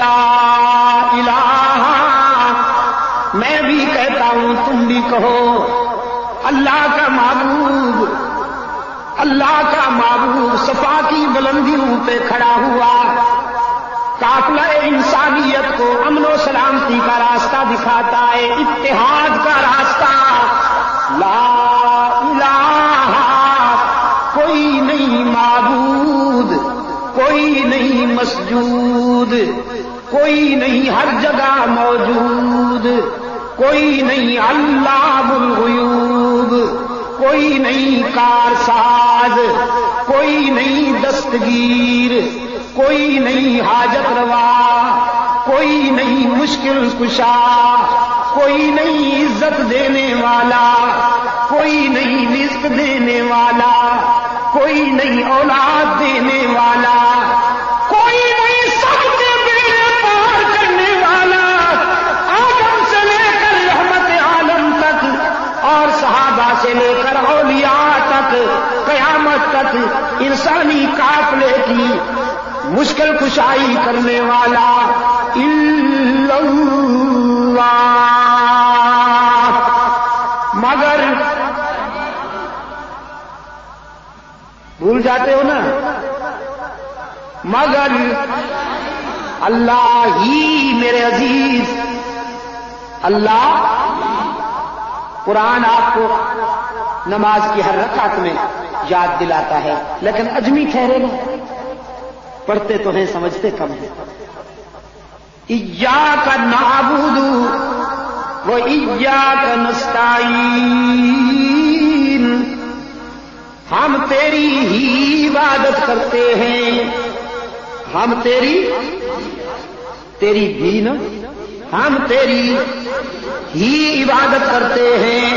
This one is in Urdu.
لا الہ، میں بھی کہتا ہوں تم بھی کہو اللہ کا معبود، اللہ کا معبود صفا کی بلندیوں پہ کھڑا ہوا، قافلہ انسانیت کو امن و سلامتی کا راستہ دکھاتا ہے، اتحاد کا راستہ۔ لا الہ، کوئی نہیں معبود، کوئی نہیں مسجود، کوئی نہیں ہر جگہ موجود، کوئی نہیں علام الغیوب، کوئی نہیں کارساز، کوئی نہیں دستگیر، کوئی نہیں حاجت روا، کوئی نہیں مشکل کشا، کوئی نہیں عزت دینے والا، کوئی نہیں رزق دینے والا، کوئی نہیں اولاد دینے والا، کوئی نہیں سب کے بیڑے پار کرنے والا، آدم سے لے کر رحمت عالم تک اور صحابہ سے لے کر اولیاء تک قیامت تک انسانی قافلے کی مشکل کشائی کرنے والا الا اللہ۔ مگر بھول جاتے ہو نا، مگر اللہ ہی میرے عزیز، اللہ قرآن آپ کو نماز کی ہر رکعت میں یاد دلاتا ہے، لیکن اجمی ٹھہرے نا، پڑھتے تو ہیں سمجھتے کم ہیں۔ ایاک نعبد و ایاک نستعین، ہم تیری ہی عبادت کرتے ہیں، ہم تیری بھی نا، ہم تیری ہی عبادت کرتے ہیں